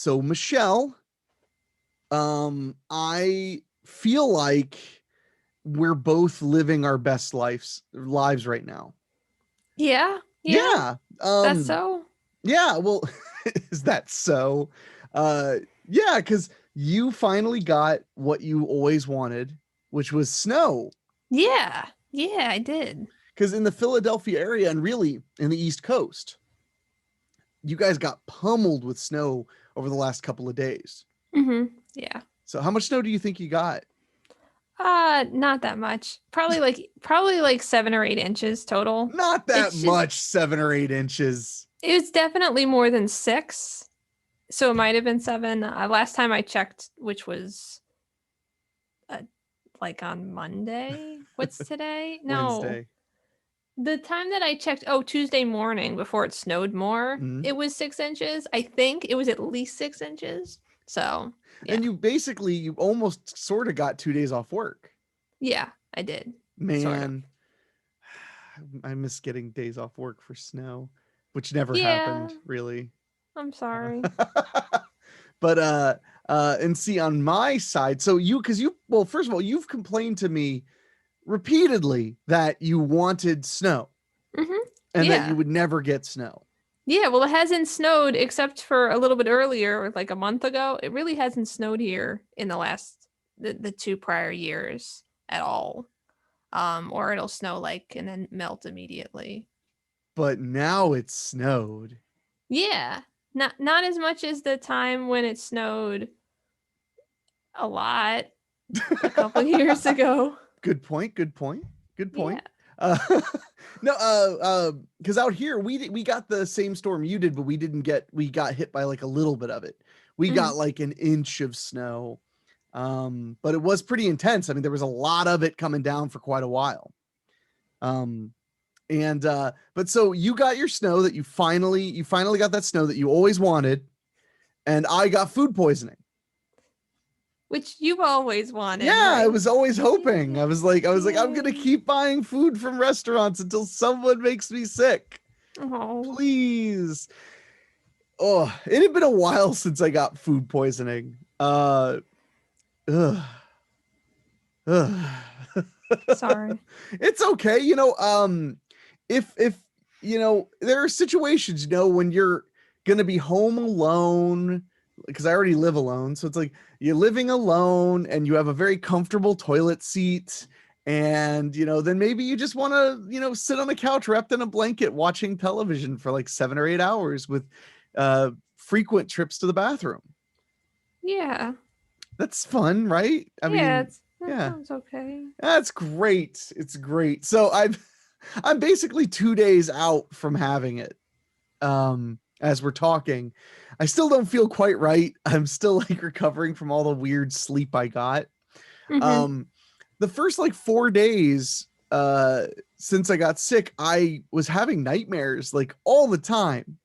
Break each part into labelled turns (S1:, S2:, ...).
S1: So Michelle, I feel like we're both living our best lives right now.
S2: Yeah, yeah,
S1: Yeah.
S2: that's so.
S1: Yeah, well, is that so? Uh yeah, cuz you finally got what you always wanted, which was snow.
S2: Yeah, yeah, I did.
S1: Cuz in the Philadelphia area and really in the East Coast, you guys got pummeled with snow over the last couple of days.
S2: Yeah.
S1: So how much snow do you think you got?
S2: Not that much. Probably like 7 or 8 inches total.
S1: Not
S2: It
S1: that
S2: should.
S1: much, 7 or 8 inches.
S2: It was definitely more than 6, so it might have been 7. Last time I checked, which was uh, like on Monday. What's today? No,
S1: Wednesday.
S2: the time that I checked, oh, Tuesday morning before it snowed more,
S1: Mhm.
S2: it was 6 inches. I think it was at least 6 inches. So yeah,
S1: And you almost sort of got 2 days off work.
S2: yeah, I did sort of.
S1: Man, I miss getting days off work for snow, which never
S2: Yeah,
S1: happened really.
S2: I'm
S1: Uh,
S2: sorry.
S1: but and see on my side, so because well, first of all, you've complained to me repeatedly that you wanted snow
S2: hmm
S1: and that you
S2: Yeah.
S1: would never get snow.
S2: Yeah, well, it hasn't snowed except for a little bit earlier, like a month ago. It really hasn't snowed here in the 2 prior years at all. Or it'll snow like and then melt immediately.
S1: But now it's snowed.
S2: Yeah, not as much as the time when it snowed a lot a couple years ago.
S1: Good point. Good point. Good
S2: Yeah.
S1: point. Uh, no, because out here we got the same storm you did, but we got hit by like a little bit of it. We
S2: hmm
S1: got like an inch of snow, but it was pretty intense. I mean, there was a lot of it coming down for quite a while. Um, and but so you got your snow that you finally got that snow that you always wanted, and I got food poisoning.
S2: Which you've always wanted,
S1: Yeah, I
S2: right?
S1: was always hoping.
S2: Yeah.
S1: I was like, I'm gonna
S2: Yay.
S1: keep buying food from restaurants until someone makes me sick.
S2: Oh.
S1: Please. Oh, it had been a while since I got food poisoning. Ugh, ugh.
S2: Sorry.
S1: It's okay. If there are situations, when you're gonna be home alone, because I already live alone. So it's like you're living alone and you have a very comfortable toilet seat. And then maybe you just want to, sit on the couch wrapped in a blanket watching television for like 7 or 8 hours with frequent trips to the bathroom.
S2: Yeah.
S1: That's fun, right? I
S2: Yeah,
S1: mean,
S2: it's that
S1: yeah.
S2: sounds okay.
S1: That's great. It's great. So I'm basically 2 days out from having it. As we're talking, I still don't feel quite right. I'm still like recovering from all the weird sleep I got.
S2: hmm
S1: Um, the first like 4 days since I got sick, I was having nightmares like all the time.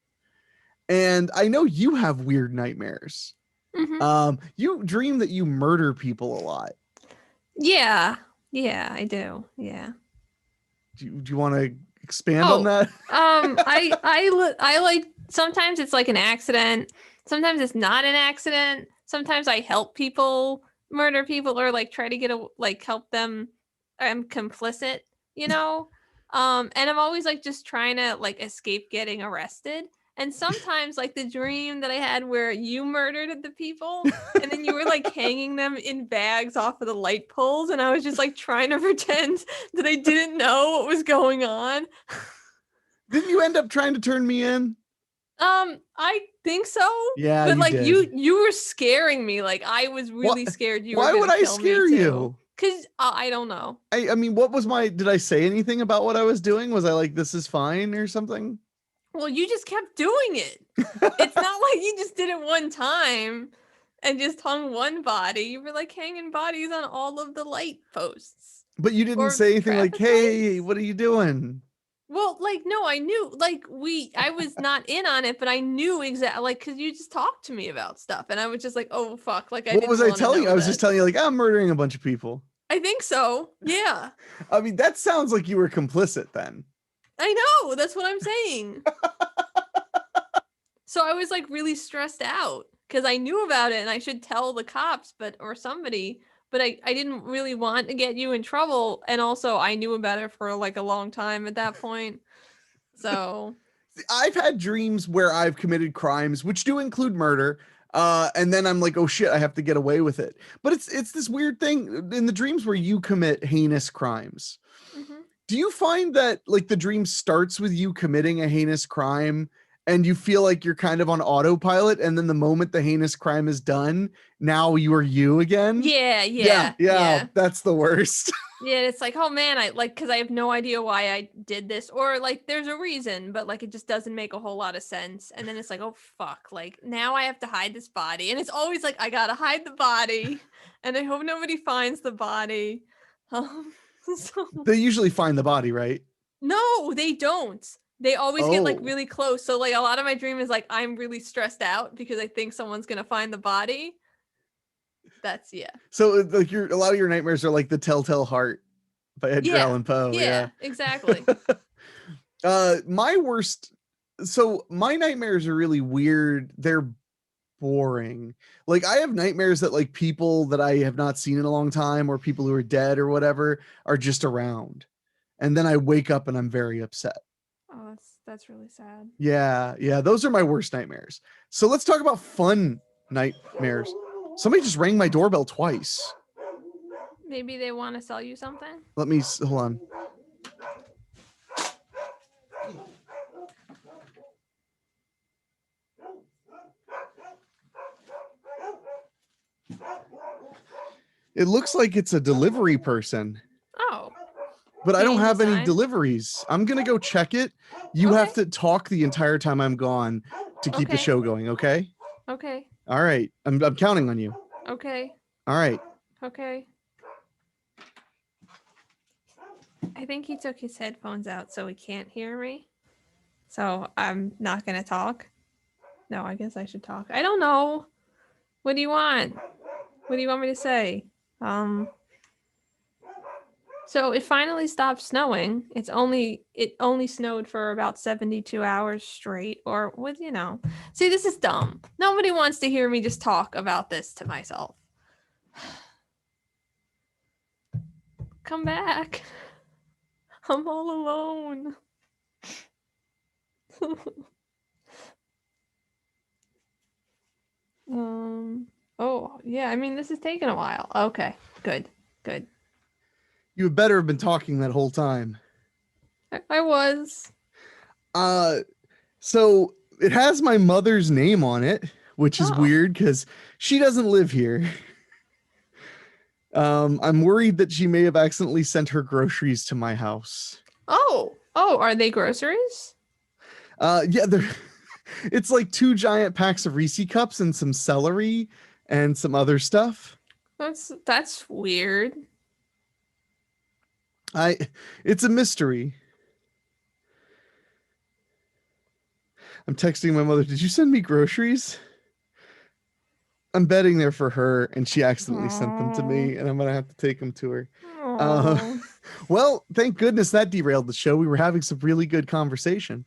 S1: And I know you have weird nightmares.
S2: hmm
S1: You dream that you murder people a lot.
S2: Yeah. Yeah, I do. Yeah.
S1: Do you want to expand on
S2: Oh,
S1: that?
S2: I like sometimes it's like an accident. Sometimes it's not an accident. Sometimes I help people murder people or like try to get a like help them. I'm complicit, you know? And I'm always like just trying to like escape getting arrested. And sometimes like the dream that I had where you murdered the people and then you were like hanging them in bags off of the light poles and I was just like trying to pretend that I didn't know what was going on.
S1: Didn't you end up trying to turn me in?
S2: I think so,
S1: Yeah,
S2: but
S1: you
S2: like
S1: did.
S2: you were scaring me. Like I was
S1: What?
S2: really scared you were
S1: Why
S2: gonna
S1: would I
S2: kill me
S1: scare
S2: too.
S1: you?
S2: Cause I don't know.
S1: I mean, what was did I say anything about what I was doing? Was I like, this is fine or something?
S2: Well, you just kept doing it. It's not like you just did it one time and just hung one body. You were like hanging bodies on all of the light posts
S1: But you didn't
S2: or
S1: say anything like,
S2: traffic
S1: hey,
S2: lights.
S1: what are you doing?
S2: Well, like no, I knew like I was not in on it, but I knew exactly like because you just talked to me about stuff, and I was just like, oh fuck, like I
S1: What was
S2: didn't
S1: I
S2: want to
S1: telling you?
S2: know
S1: I was just
S2: this.
S1: telling you, like, I'm murdering a bunch of people.
S2: I think so. Yeah.
S1: I mean, that sounds like you were complicit then.
S2: I know. That's what I'm saying. So I was like really stressed out because I knew about it and I should tell the cops, or somebody, but I didn't really want to get you in trouble. And also I knew about it for like a long time at that point. So
S1: I've had dreams where I've committed crimes, which do include murder. And then I'm like, oh shit, I have to get away with it. But it's this weird thing in the dreams where you commit heinous crimes.
S2: mhm.
S1: Do you find that like the dream starts with you committing a heinous crime and you feel like you're kind of on autopilot, and then the moment the heinous crime is done, now you are you again?
S2: Yeah,
S1: Yeah,
S2: yeah,
S1: yeah,
S2: yeah.
S1: that's the worst.
S2: Yeah, it's like, oh man, I like, because I have no idea why I did this, or like there's a reason, but like it just doesn't make a whole lot of sense. And then it's like, oh fuck, like now I have to hide this body, and it's always like I gotta hide the body, and I hope nobody finds the body. So
S1: They usually find the body, right?
S2: no, they don't. They always get like
S1: Oh.
S2: really close. So like a lot of my dream is like I'm really stressed out because I think someone's gonna find the body. That's yeah.
S1: So like a lot of your nightmares are like The Telltale Heart by Edgar
S2: Yeah.
S1: Allan Poe. Yeah.
S2: Yeah, exactly.
S1: My worst, so my nightmares are really weird. They're boring. Like I have nightmares that like people that I have not seen in a long time, or people who are dead or whatever, are just around. And then I wake up and I'm very upset.
S2: Oh, that's really sad.
S1: Yeah, yeah, those are my worst nightmares. So let's talk about fun nightmares. Somebody just rang my doorbell twice.
S2: Maybe they want to sell you something?
S1: Let me hold on. It looks like it's a delivery person,
S2: Oh.
S1: but I don't
S2: Change
S1: have
S2: the
S1: any
S2: sign?
S1: deliveries. I'm gonna go check it. You
S2: Okay.
S1: have to talk the entire time I'm gone to keep the
S2: Okay.
S1: show going, okay?
S2: Okay.
S1: All right. I'm counting on you.
S2: Okay.
S1: All right.
S2: Okay. I think he took his headphones out so he can't hear me. So I'm not going to talk. No, I guess I should talk. I don't know. What do you want? What do you want me to say? So it finally stopped snowing. It only snowed for about 72 hours straight, or with, See, this is dumb. Nobody wants to hear me just talk about this to myself. Come back. I'm all alone. Oh, yeah, I mean, this is taking a while. Okay, good.
S1: You had better have been talking that whole time.
S2: I was.
S1: So it has my mother's name on it, which is
S2: Oh.
S1: weird because she doesn't live here. I'm worried that she may have accidentally sent her groceries to my house.
S2: Oh, are they groceries?
S1: Yeah, it's like 2 giant packs of Reese cups and some celery and some other stuff.
S2: That's weird.
S1: It's a mystery. I'm texting my mother, did you send me groceries? I'm betting they're for her, and she accidentally sent them to me, and I'm gonna have to take them to her. Well, thank goodness that derailed the show. We were having some really good conversation.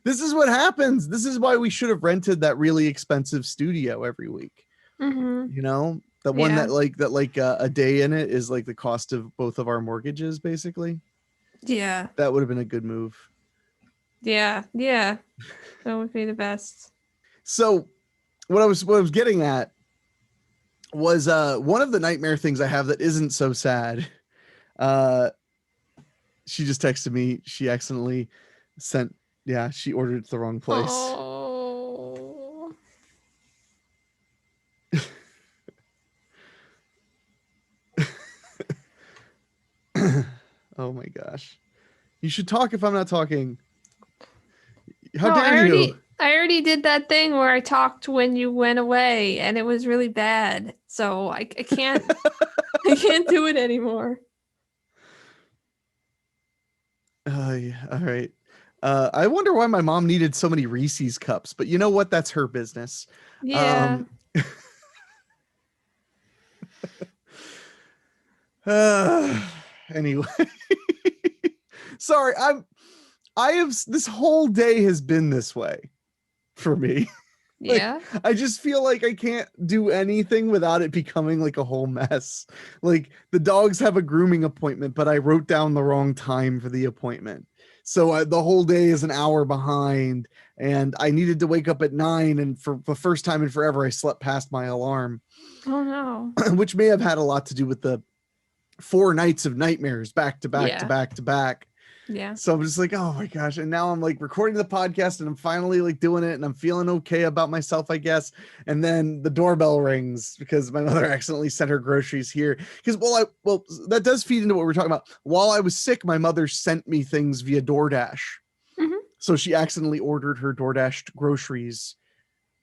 S1: This is what happens. This is why we should have rented that really expensive studio every week.
S2: Mm-hmm.
S1: You know, the one that a day in it is like the cost of both of our mortgages, basically.
S2: Yeah.
S1: That would have been a good move.
S2: Yeah. That would be the best.
S1: So what I was getting at was one of the nightmare things I have that isn't so sad. She just texted me. She accidentally she ordered it to the wrong place.
S2: Oh.
S1: Oh my gosh. You should talk if I'm not talking. How
S2: No,
S1: dare you?
S2: I already did that thing where I talked when you went away, and it was really bad. So I can't I can't do it anymore.
S1: Yeah, all right. I wonder why my mom needed so many Reese's cups, but you know what? That's her business.
S2: Yeah.
S1: Anyway, sorry. I have this whole day has been this way for me. Like,
S2: Yeah.
S1: I just feel like I can't do anything without it becoming like a whole mess. Like the dogs have a grooming appointment, but I wrote down the wrong time for the appointment. So the whole day is an hour behind, and I needed to wake up at 9. And for the first time in forever, I slept past my alarm,
S2: Oh no.
S1: which may have had a lot to do with the 4 nights of nightmares back to back to
S2: Yeah.
S1: back to back.
S2: Yeah.
S1: So I'm just like, oh my gosh. And now I'm like recording the podcast and I'm finally like doing it and I'm feeling okay about myself, I guess. And then the doorbell rings because my mother accidentally sent her groceries here. Because well, that does feed into what we're talking about. While I was sick, my mother sent me things via DoorDash.
S2: Mhm.
S1: So she accidentally ordered her DoorDash groceries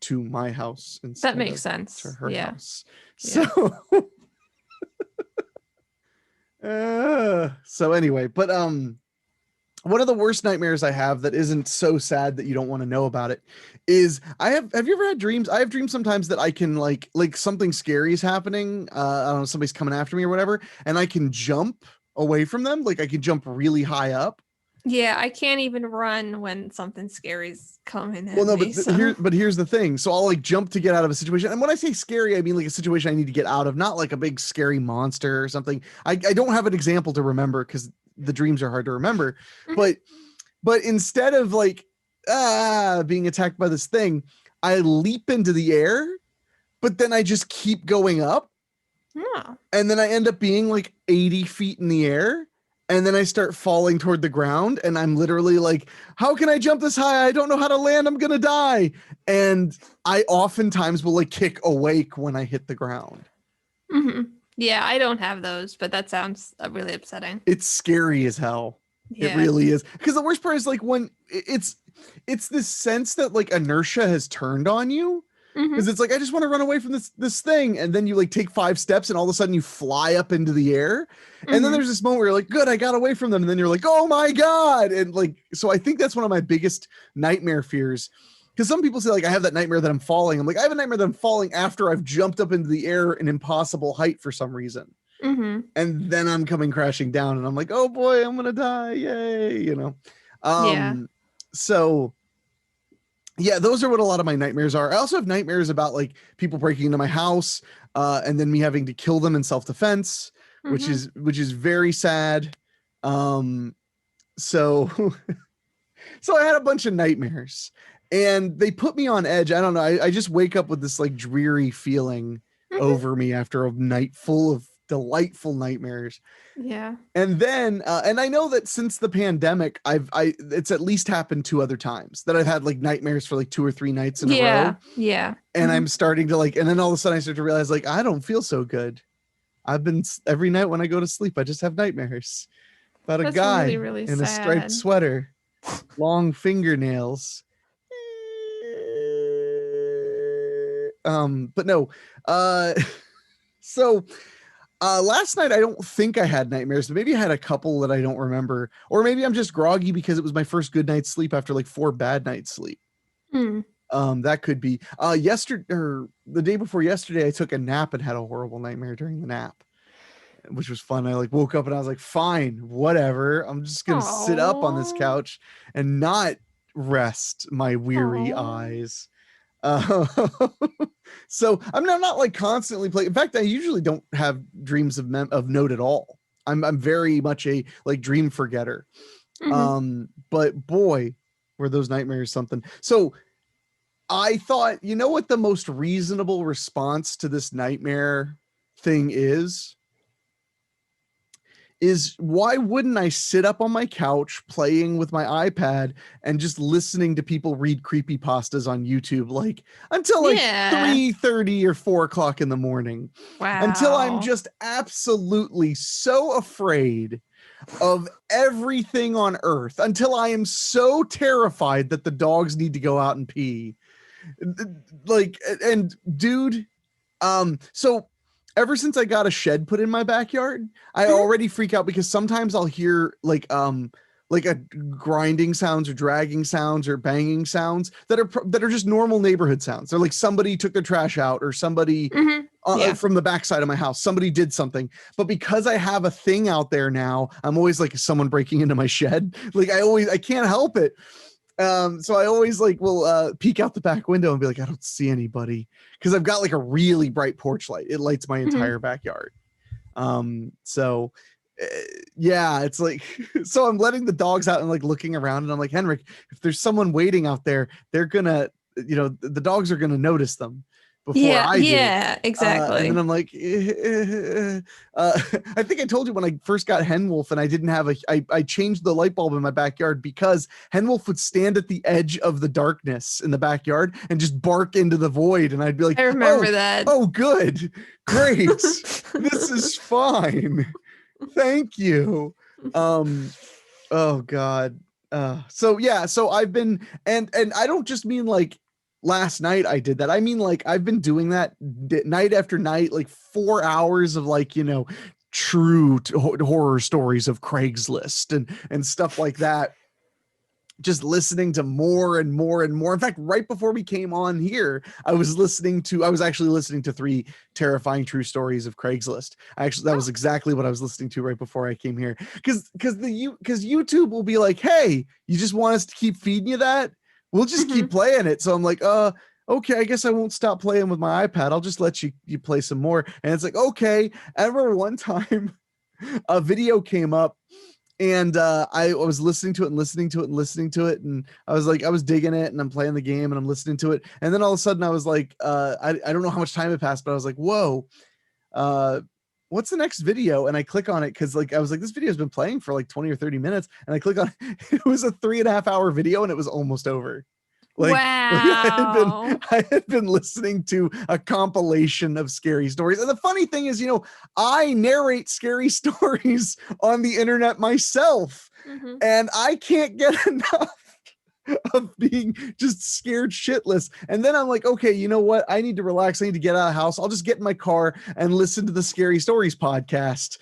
S1: to my house instead
S2: That makes
S1: of
S2: sense.
S1: to her
S2: Yeah.
S1: house.
S2: Yeah.
S1: So anyway, but one of the worst nightmares I have that isn't so sad that you don't want to know about it is have you ever had dreams? I have dreams sometimes that I can like something scary is happening. I don't know, somebody's coming after me or whatever, and I can jump away from them. Like I can jump really high up.
S2: Yeah, I can't even run when something scary's coming at
S1: Well, no,
S2: me.
S1: but here's the thing. So I'll like jump to get out of a situation. And when I say scary, I mean like a situation I need to get out of, not like a big scary monster or something. I don't have an example to remember because the dreams are hard to remember.
S2: Mhm.
S1: But instead of like being attacked by this thing, I leap into the air, but then I just keep going up.
S2: Yeah.
S1: And then I end up being like 80 feet in the air. And then I start falling toward the ground. And I'm literally like, how can I jump this high? I don't know how to land. I'm going to die. And I oftentimes will like kick awake when I hit the ground.
S2: Mm-hmm. Yeah, I don't have those, but that sounds really upsetting.
S1: It's scary as hell.
S2: Yeah.
S1: It really is. Because the worst part is like when it's this sense that like inertia has turned on you. Because it's like, I just want to run away from this thing. And then you like take 5 steps and all of a sudden you fly up into the air. And then there's this moment where you're like, good, I got away from them. And then you're like, oh my God. And like, so I think that's one of my biggest nightmare fears. Because some people say like, I have that nightmare that I'm falling. I'm like, I have a nightmare that I'm falling after I've jumped up into the air an impossible height for some reason. And then I'm coming crashing down and I'm like, oh boy, I'm going to die. Yay. You know?
S2: Yeah.
S1: So yeah, those are what a lot of my nightmares are. I also have nightmares about like people breaking into my house and then me having to kill them in self-defense, which is very sad. So so I had a bunch of nightmares and they put me on edge. I don't know. I just wake up with this like dreary feeling over me after a night full of delightful nightmares.
S2: Yeah.
S1: And then and I know that since the pandemic it's at least happened 2 other times that I've had like nightmares for like 2 or 3 nights in a row.
S2: Yeah.
S1: And I'm starting to like, and then all of a sudden I start to realize like I don't feel so good. I've been every night when I go to sleep I just have nightmares about a guy
S2: really, really
S1: in a striped
S2: sad.
S1: sweater, long fingernails. But no. So last night, I don't think I had nightmares, but maybe I had a couple that I don't remember, or maybe I'm just groggy because it was my first good night's sleep after like 4 bad nights sleep. That could be yesterday or the day before yesterday. I took a nap and had a horrible nightmare during the nap, which was fun. I like woke up and I was like, fine, whatever. I'm just going to sit up on this couch and not rest my weary eyes. So I'm not like constantly playing. In fact, I usually don't have dreams of note at all. I'm very much a like dream forgetter. But boy, were those nightmares something. So I thought, you know what the most reasonable response to this nightmare thing is why wouldn't I sit up on my couch playing with my iPad and just listening to people read creepypastas on YouTube, like until like 3:30 or 4 o'clock in the morning.
S2: Wow.
S1: Until I'm just absolutely so afraid of everything on earth, until I am so terrified that the dogs need to go out and pee. Like, and dude, so ever since I got a shed put in my backyard, I already freak out because sometimes I'll hear like a grinding sounds or dragging sounds or banging sounds that are just normal neighborhood sounds. They're like somebody took their trash out or somebody from the backside of my house, somebody did something. But because I have a thing out there now, I'm always like, is someone breaking into my shed? Like I can't help it. So I always like will peek out the back window and be like, I don't see anybody, because I've got like a really bright porch light. It lights my
S2: Mhm.
S1: entire backyard. So uh, yeah, it's like so I'm letting the dogs out and like looking around, and I'm like, Henrik, if there's someone waiting out there, they're gonna, the dogs are gonna notice them before
S2: Yeah,
S1: I do.
S2: yeah,
S1: And then
S2: exactly.
S1: I'm like, I think I told you when I first got Hen Wolf and I didn't have I changed the light bulb in my backyard because Hen Wolf would stand at the edge of the darkness in the backyard and just bark into the void. And I'd be like,
S2: I remember
S1: oh,
S2: that.
S1: oh, good, great. This is fine. Thank you. Um, oh God. So yeah, so I've been, and I don't just mean like last night I did that. I mean like I've been doing that night after night, like 4 hours of like, true horror stories of Craigslist and stuff like that, just listening to more and more and more. In fact, right before we came on here, I was actually listening to 3 terrifying true stories of Craigslist. That was
S2: Oh.
S1: exactly what I was listening to right before I came here. Because YouTube will be like, hey, you just want us to keep feeding you that? We'll just keep
S2: Mhm.
S1: playing it. So I'm like, okay, I guess I won't stop playing with my iPad. I'll just let you play some more. And it's like, okay. I remember one time a video came up, and I was listening to it and listening to it and listening to it, and I was digging it, and I'm playing the game and I'm listening to it, and then all of a sudden I was like, I don't know how much time had passed, but I was like, whoa, uh, what's the next video? And I click on it because like I was like, this video has been playing for like 20 or 30 minutes, and I click on it. It was a 3.5 hour video, and it was almost over. Like
S2: Wow.
S1: I had been listening to a compilation of scary stories. And the funny thing is, I narrate scary stories on the internet myself,
S2: Mhm.
S1: and I can't get enough of being just scared shitless. And then I'm like, okay, you know what? I need to relax. I need to get out of the house. I'll just get in my car and listen to the Scary Stories podcast.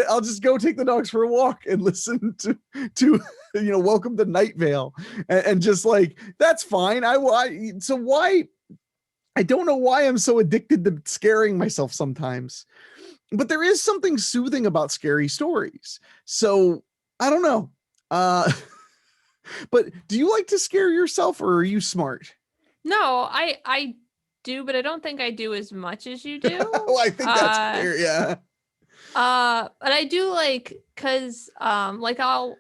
S1: I'll just go take the dogs for a walk and listen to Welcome to Night Vale, and just like that's fine. So why? I don't know why I'm so addicted to scaring myself sometimes, but there is something soothing about scary stories. So I don't know. But do you like to scare yourself, or are you smart?
S2: No, I do, but I don't think I do as much as you do.
S1: Well, I think that's fair. Yeah.
S2: But I do like because like I'll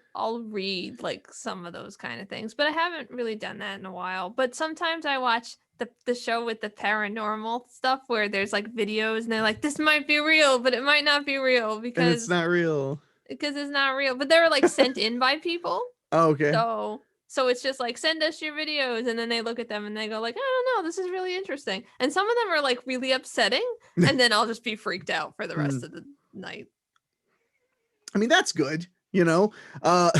S2: read like some of those kind of things, but I haven't really done that in a while. But sometimes I watch the show with the paranormal stuff where there's like videos and they're like, this might be real, but it might not be real
S1: And it's not real.
S2: because it's not real. But they're like sent in by people.
S1: Oh, okay.
S2: So it's just like send us your videos, and then they look at them and they go like, I don't know, this is really interesting. And some of them are like really upsetting, and then I'll just be freaked out for the rest of the night.
S1: I mean, that's good. Uh,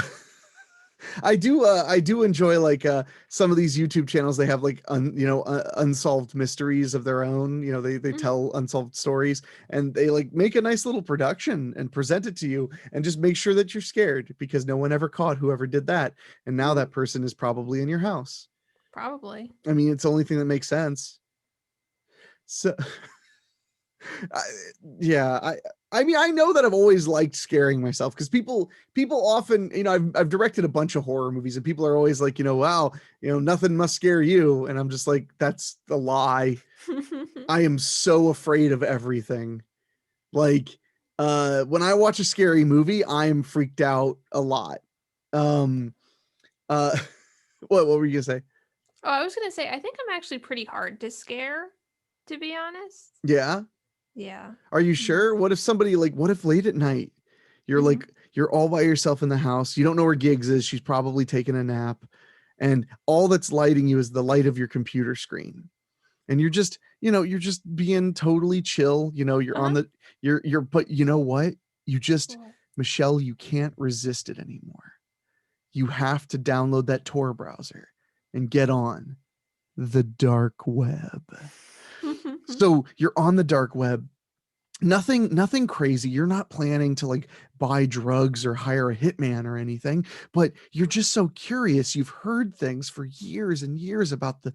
S1: I do enjoy like some of these YouTube channels. They have like unsolved mysteries of their own. They
S2: Mhm.
S1: tell unsolved stories, and they like make a nice little production and present it to you, and just make sure that you're scared, because no one ever caught whoever did that, and now
S2: Mhm.
S1: that person is probably in your house.
S2: Probably.
S1: I mean, it's the only thing that makes sense. So I, yeah, I mean, I know that I've always liked scaring myself, because people often, I've directed a bunch of horror movies, and people are always like, wow, nothing must scare you, and I'm just like, that's a lie. I am so afraid of everything. Like, when I watch a scary movie, I'm freaked out a lot. Um, uh, what were you gonna say?
S2: Oh, I was gonna say, I think I'm actually pretty hard to scare, to be honest.
S1: Yeah.
S2: Yeah.
S1: Are you
S2: Mhm.
S1: sure? What if late at night
S2: Mhm.
S1: you're all by yourself in the house. You don't know where Gigs is. She's probably taking a nap. And all that's lighting you is the light of your computer screen. And you're just being totally chill. You're on
S2: Uh-huh.
S1: but you know what? You just,
S2: What?
S1: Michelle, you can't resist it anymore. You have to download that Tor browser and get on the dark web. So you're on the dark web, nothing crazy. You're not planning to like buy drugs or hire a hitman or anything, but you're just so curious. You've heard things for years and years about the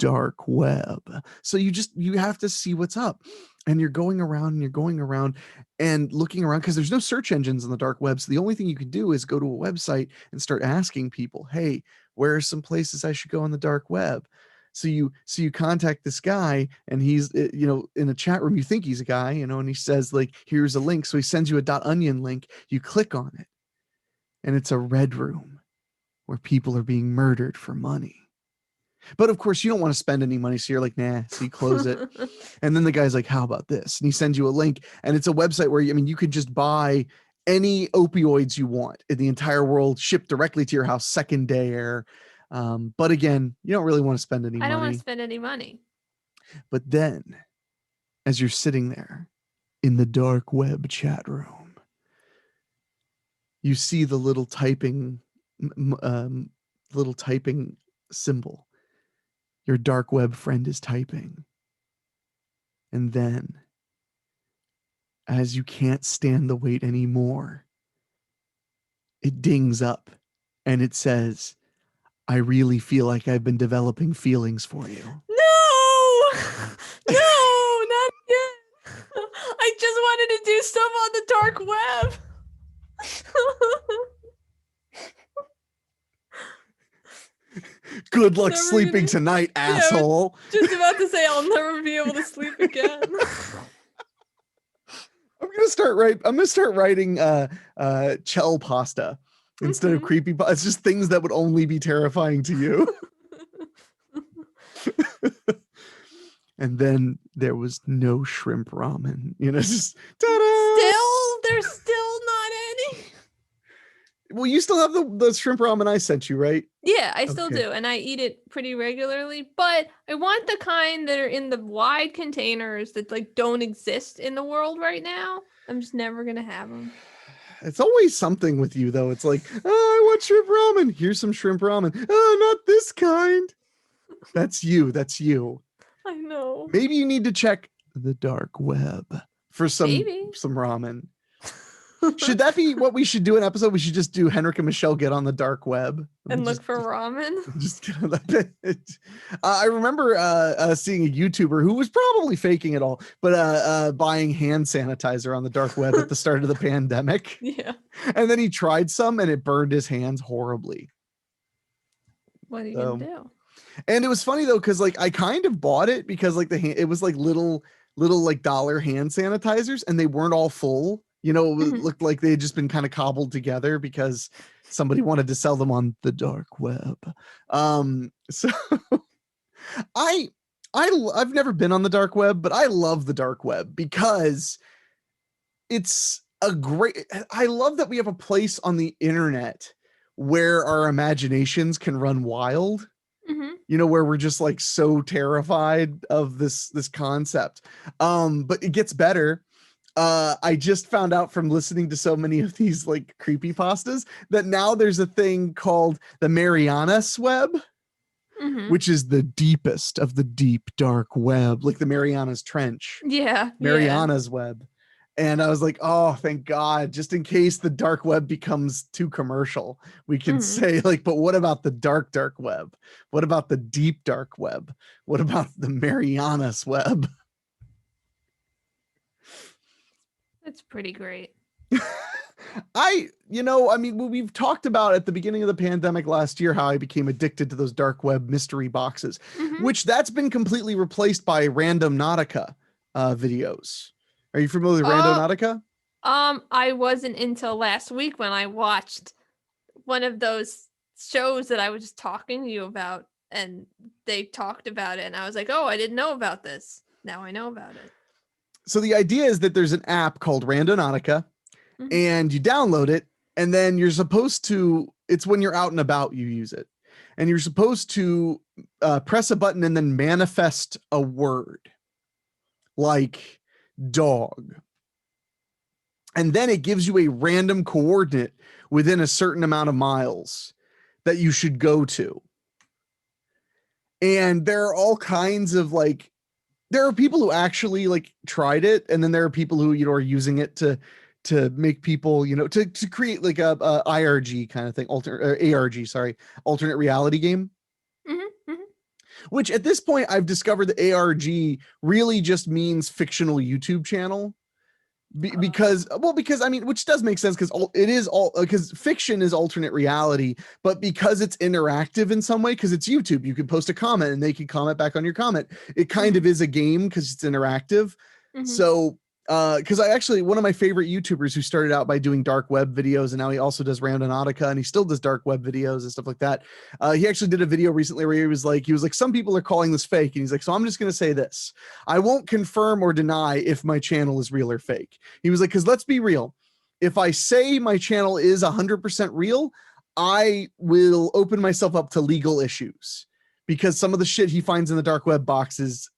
S1: dark web. So you have to see what's up. And you're going around and you're going around and looking around because there's no search engines on the dark web. So the only thing you can do is go to a website and start asking people, hey, where are some places I should go on the dark web? So you contact this guy and he's in a chat room. You think he's a guy, and he says like, here's a link. So he sends you a .onion link. You click on it and it's a red room where people are being murdered for money. But of course, you don't want to spend any money. So you're like, nah. So you close it. And then the guy's like, how about this? And he sends you a link. And it's a website where, you could just buy any opioids you want in the entire world, shipped directly to your house, second day air. But again, you don't really want to spend any money.
S2: I don't want to spend any money.
S1: But then, as you're sitting there in the dark web chat room, you see the little typing symbol. Your dark web friend is typing. And then, as you can't stand the wait anymore, it dings up and it says, I really feel like I've been developing feelings for you.
S2: No! No, not again. I just wanted to do stuff on the dark web.
S1: Good luck sleeping tonight, asshole.
S2: Just about to say I'll never be able to sleep again.
S1: I'm gonna start writing Chell pasta instead of creepy. It's just things that would only be terrifying to you. And then there was no shrimp ramen. Just ta-da!
S2: There's still not any.
S1: Well, you still have the shrimp ramen I sent you, right?
S2: Yeah, I still do. And I eat it pretty regularly, but I want the kind that are in the wide containers that like don't exist in the world right now. I'm just never going to have them.
S1: It's always something with you though. It's like, oh, I want shrimp ramen. Here's some shrimp ramen. Oh, not this kind. That's you. That's you.
S2: I know.
S1: Maybe you need to check the dark web for some ramen. Should that be what we should do an episode? We should just do Henrique and Michelle get on the dark web
S2: and look for ramen.
S1: Just get on that page. I remember seeing a YouTuber who was probably faking it all, but buying hand sanitizer on the dark web at the start of the pandemic.
S2: Yeah.
S1: And then he tried some and it burned his hands horribly.
S2: What are you gonna do?
S1: And it was funny though, because like I kind of bought it because like it was like little like dollar hand sanitizers and they weren't all full. It looked like they had just been kind of cobbled together because somebody wanted to sell them on the dark web. So I've never been on the dark web, but I love the dark web because I love that we have a place on the internet where our imaginations can run wild. Where we're just like so terrified of this concept. But it gets better. I just found out from listening to so many of these like creepypastas that now there's a thing called the Marianas web, which is the deepest of the deep dark web, like the Marianas Trench.
S2: Yeah.
S1: Marianas web. And I was like, oh, thank God, just in case the dark web becomes too commercial, we can say like, but what about the dark web? What about the deep dark web? What about the Marianas web?
S2: It's pretty great.
S1: We've talked about at the beginning of the pandemic last year how I became addicted to those dark web mystery boxes, which that's been completely replaced by Random-Nautica videos. Are you familiar with Random-Nautica?
S2: I wasn't until last week when I watched one of those shows that I was just talking to you about, and they talked about it, and I was like, oh, I didn't know about this. Now I know about it.
S1: So the idea is that there's an app called Random-Nautica, and you download it, and then you're supposed to, it's when you're out and about you use it, and you're supposed to press a button and then manifest a word like dog. And then it gives you a random coordinate within a certain amount of miles that you should go to. And there are all kinds of like, there are people who actually like tried it. And then there are people who, are using it to make people, to create like a IRG kind of thing, alternate reality game. Which at this point I've discovered that ARG really just means fictional YouTube channel. Because I mean, which does make sense, because it is all, because fiction is alternate reality, but because it's interactive in some way, because it's YouTube, you can post a comment and they can comment back on your comment. It kind of is a game because it's interactive. So because I actually, one of my favorite YouTubers who started out by doing dark web videos, and now he also does Randonautica, and he still does dark web videos and stuff like that. He actually did a video recently where he was like, some people are calling this fake, and he's like, so I'm just going to say this: I won't confirm or deny if my channel is real or fake. He was like, because let's be real, if I say my channel is 100% real, I will open myself up to legal issues, because some of the shit he finds in the dark web boxes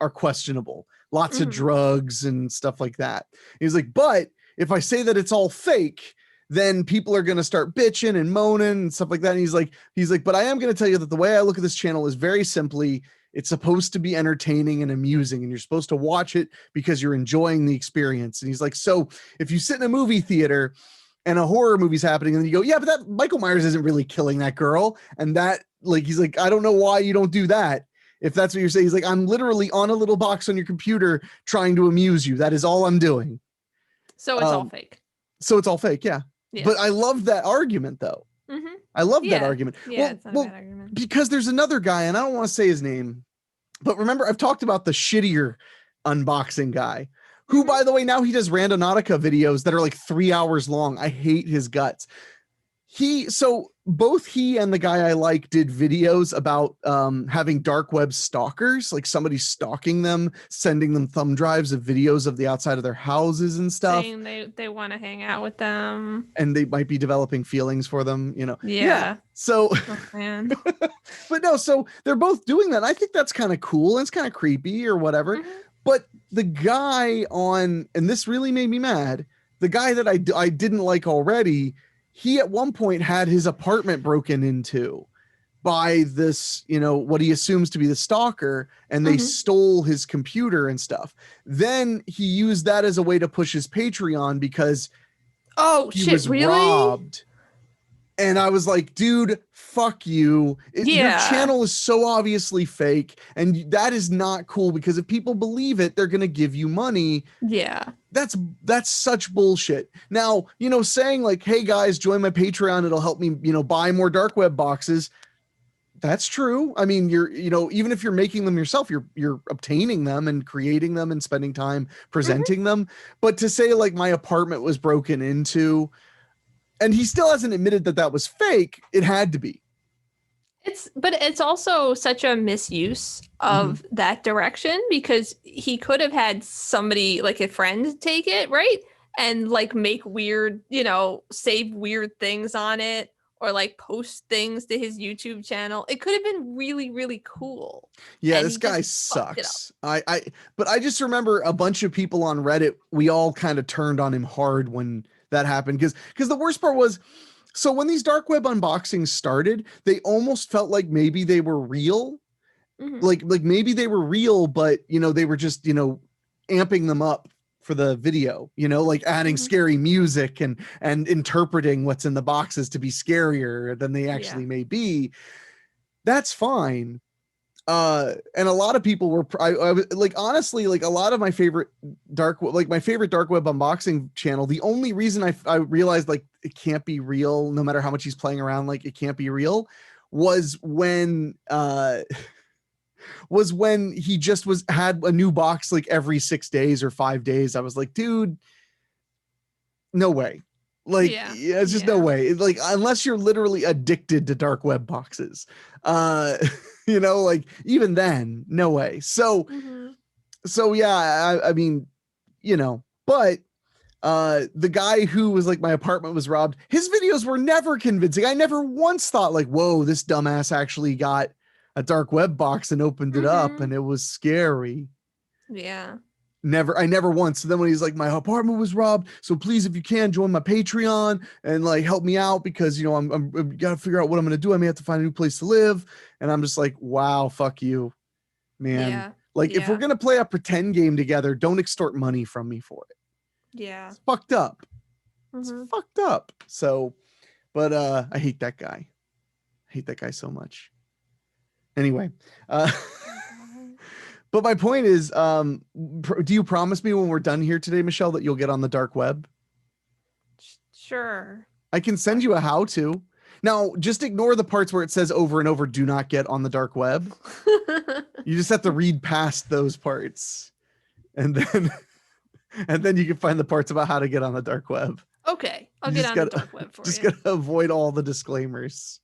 S1: are questionable. Lots of drugs and stuff like that. He's like, but if I say that it's all fake, then people are going to start bitching and moaning and stuff like that. And he's like, but I am going to tell you that the way I look at this channel is very simply, it's supposed to be entertaining and amusing, and you're supposed to watch it because you're enjoying the experience. And he's like, so if you sit in a movie theater and a horror movie's happening, and then you go, yeah, but that Michael Myers isn't really killing that girl. And that, like, he's like, I don't know why you don't do that. If that's what you're saying, he's like, I'm literally on a little box on your computer trying to amuse you. That is all I'm doing.
S2: So it's all fake.
S1: So it's all fake, yeah. But I love that argument, though. I love that argument.
S2: Yeah, it's not a bad argument.
S1: Because there's another guy, and I don't want to say his name, but remember, I've talked about the shittier unboxing guy, who, by the way, now he does Randonautica videos that are like 3 hours long. I hate his guts. So both he and the guy I like did videos about having dark web stalkers, like somebody stalking them, sending them thumb drives of videos of the outside of their houses and stuff.
S2: Saying they want to hang out with them.
S1: And they might be developing feelings for them, you know?
S2: Yeah.
S1: So,
S2: oh, man.
S1: But no, so they're both doing that. I think that's kind of cool, and it's kind of creepy or whatever. But the guy and this really made me mad, the guy that I didn't like already, he at one point had his apartment broken into by this, what he assumes to be the stalker, and they stole his computer and stuff. Then he used that as a way to push his Patreon because he was robbed. And I was like, dude, fuck you. Your channel is so obviously fake, and that is not cool, because if people believe it, they're going to give you money.
S2: Yeah.
S1: That's such bullshit. Now, saying like, hey guys, join my Patreon, it'll help me, buy more dark web boxes. That's true. I mean, you're, even if you're making them yourself, you're obtaining them and creating them and spending time presenting them. But to say like my apartment was broken into, and he still hasn't admitted that was fake, it had to be.
S2: But it's also such a misuse of that direction, because he could have had somebody, like a friend, take it, right? And like make weird, save weird things on it, or like post things to his YouTube channel. It could have been really, really cool.
S1: Yeah, this guy sucks. But I just remember a bunch of people on Reddit, we all kind of turned on him hard when that happened, because the worst part was, so when these dark web unboxings started, they almost felt like maybe they were real. Like maybe they were real, but they were just, amping them up for the video, like adding scary music and interpreting what's in the boxes to be scarier than they actually may be. That's fine. And a lot of people were, I was like, honestly, like a lot of my favorite dark web unboxing channel, the only reason I realized like it can't be real, no matter how much he's playing around, like it can't be real, was when he just had a new box like every 6 days or 5 days. I was like, dude, no way. Like, it's just no way. Like, unless you're literally addicted to dark web boxes, like even then, no way. So yeah, I mean, but the guy who was like, my apartment was robbed, his videos were never convincing. I never once thought like, whoa, this dumbass actually got a dark web box and opened it up and it was scary.
S2: Yeah.
S1: I never once. So then when he's like, my apartment was robbed, so please, if you can, join my Patreon and like help me out, because I'm gotta figure out what I'm gonna do. I may have to find a new place to live. And I'm just like, wow, fuck you, man. If we're gonna play a pretend game together, don't extort money from me for it.
S2: Yeah.
S1: It's fucked up. It's fucked up. So, but I hate that guy. I hate that guy so much. Anyway, uh,
S2: God.
S1: but my point is, do you promise me when we're done here today, Michelle, that you'll get on the dark web?
S2: Sure.
S1: I can send you a how to. Now, just ignore the parts where it says over and over, do not get on the dark web. You just have to read past those parts. And then and then you can find the parts about how to get on the dark web.
S2: Okay, I'll
S1: You
S2: get
S1: just
S2: on
S1: gotta,
S2: the dark web for
S1: just
S2: you.
S1: gotta avoid all the disclaimers.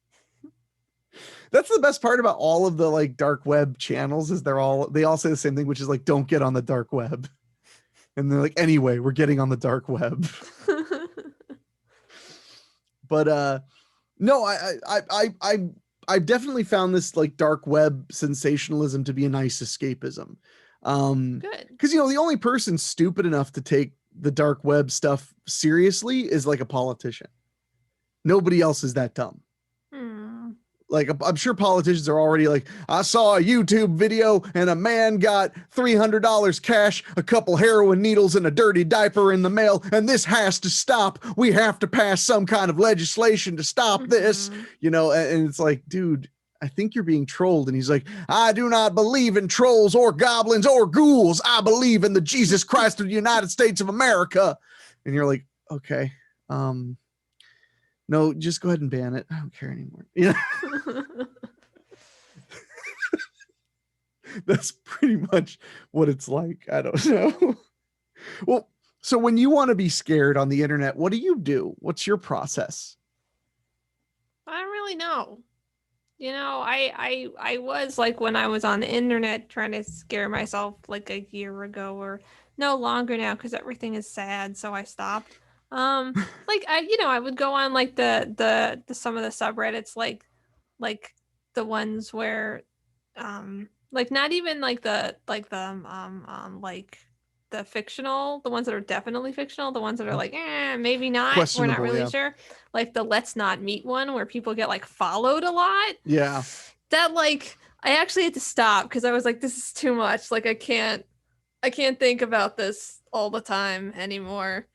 S1: That's the best part about all of the like dark web channels is they all say the same thing, which is like, don't get on the dark web. And they're like, anyway, we're getting on the dark web. But no, I've definitely found this like dark web sensationalism to be a nice escapism.
S2: Good.
S1: Because the only person stupid enough to take the dark web stuff seriously is like a politician. Nobody else is that dumb.
S2: Hmm.
S1: Like I'm sure politicians are already like, I saw a YouTube video and a man got $300 cash, a couple heroin needles, and a dirty diaper in the mail, and this has to stop. We have to pass some kind of legislation to stop this, and it's like, dude, I think you're being trolled. And he's like, I do not believe in trolls or goblins or ghouls. I believe in the Jesus Christ of the United States of America. And you're like, okay, no, just go ahead and ban it. I don't care anymore. That's pretty much what it's like. I don't know. Well, so when you want to be scared on the internet, what do you do? What's your process?
S2: I don't really know. I was like when I was on the internet trying to scare myself like a year ago or no longer now because everything is sad, so I stopped. Like I would go on like the some of the subreddits like the ones where like not even like like the fictional, the ones that are definitely fictional, the ones that are like maybe not, we're not
S1: Questionable,
S2: really
S1: yeah.
S2: sure, like the let's not meet one where people get like followed a lot.
S1: Yeah.
S2: That like I actually had to stop because I was like, this is too much, like I can't think about this all the time anymore.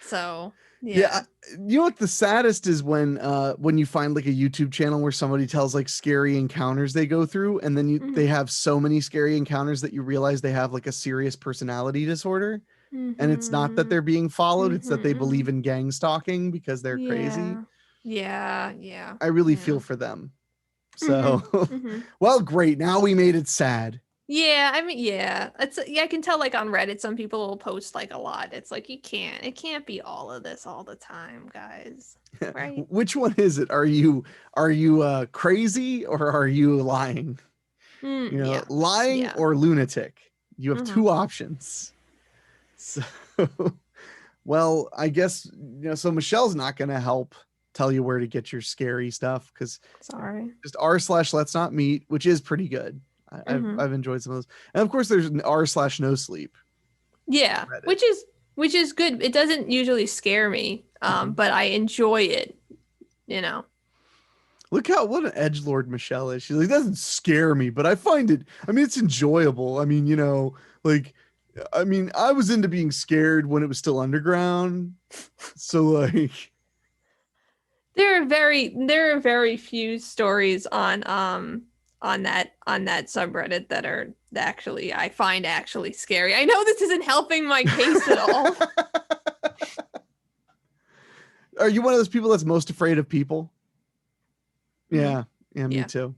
S2: So yeah.
S1: You know what the saddest is when you find like a YouTube channel where somebody tells like scary encounters they go through, and then they have so many scary encounters that you realize they have like a serious personality disorder. And it's not that they're being followed, it's that they believe in gang stalking because they're crazy.
S2: Yeah.
S1: I really feel for them. So
S2: Mhm.
S1: well, great. Now we made it sad.
S2: Yeah, I mean, yeah, I can tell like on Reddit, some people will post like a lot. It's like it can't be all of this all the time, guys. Right?
S1: Which one is it? Are you crazy or are you lying?
S2: Yeah.
S1: Lying
S2: Yeah.
S1: or lunatic. You have two options. So, well, I guess so Michelle's not going to help tell you where to get your scary stuff because
S2: Sorry.
S1: just r/let's not meet, which is pretty good. I've enjoyed some of those, and of course there's an r/no sleep.
S2: Yeah,
S1: Reddit.
S2: which is good. It doesn't usually scare me, but I enjoy it.
S1: Look what an edgelord Michelle is. She's like, it doesn't scare me, but I find it. I mean, it's enjoyable. I mean, I was into being scared when it was still underground. So like,
S2: there are very few stories on that subreddit that are actually I find actually scary. I know this isn't helping my case at all.
S1: Are you one of those people that's most afraid of people? Yeah, me too.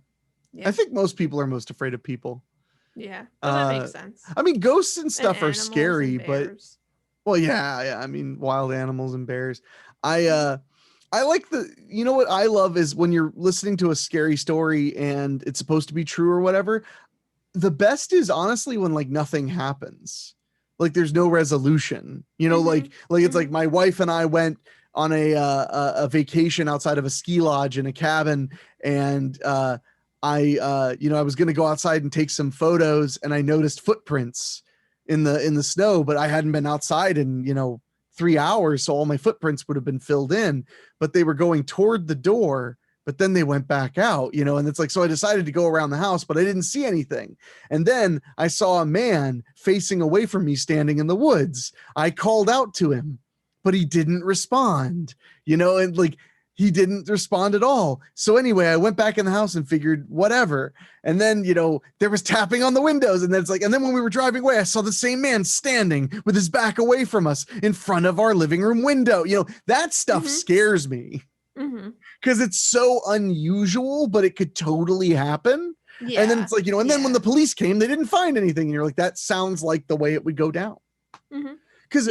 S1: Yeah. I think most people are most afraid of people.
S2: Yeah, well, that makes sense.
S1: I mean, ghosts and stuff are scary,
S2: but
S1: well, yeah. I mean, wild animals and bears. I like what I love is when you're listening to a scary story and it's supposed to be true or whatever. The best is honestly when like nothing happens, like there's no resolution. Like it's like my wife and I went on a vacation outside of a ski lodge in a cabin, and I was going to go outside and take some photos, and I noticed footprints in the snow, but I hadn't been outside in 3 hours, so all my footprints would have been filled in, but they were going toward the door, but then they went back out, and it's like, so I decided to go around the house, but I didn't see anything. And then I saw a man facing away from me standing in the woods. I called out to him, but he didn't respond, and like, he didn't respond at all. So anyway, I went back in the house and figured whatever. And then, there was tapping on the windows. And then it's like, and then when we were driving away, I saw the same man standing with his back away from us in front of our living room window. That stuff scares me because it's so unusual, but it could totally happen. Yeah. And then it's like, and then when the police came, they didn't find anything. And you're like, that sounds like the way it would go down. Because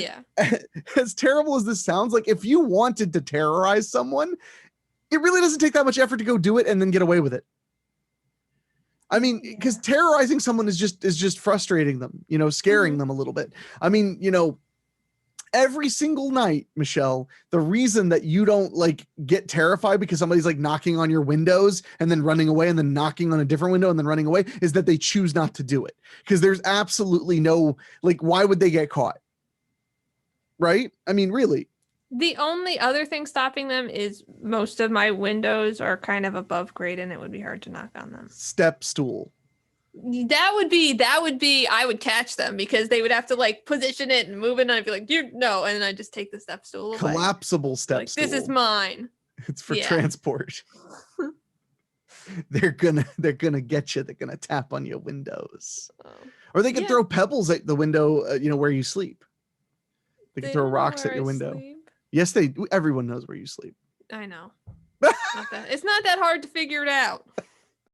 S1: as terrible as this sounds, like if you wanted to terrorize someone, it really doesn't take that much effort to go do it and then get away with it. I mean, because terrorizing someone is just frustrating them, scaring them a little bit. I mean, every single night, Michelle, the reason that you don't like get terrified because somebody's like knocking on your windows and then running away and then knocking on a different window and then running away is that they choose not to do it. Because there's absolutely no, like, why would they get caught? Right? I mean, really.
S2: The only other thing stopping them is most of my windows are kind of above grade and it would be hard to knock on them.
S1: Step stool.
S2: That would be, I would catch them because they would have to like position it and move it. And I'd be like, no. And then I just take the step stool away.
S1: Collapsible step stool.
S2: This is mine.
S1: It's for transport. They're gonna get you. They're gonna tap on your windows. Or they could throw pebbles at the window, where you sleep. They can throw rocks at your window. Sleep. Yes, everyone knows where you sleep.
S2: I know. It's not that hard to figure it out.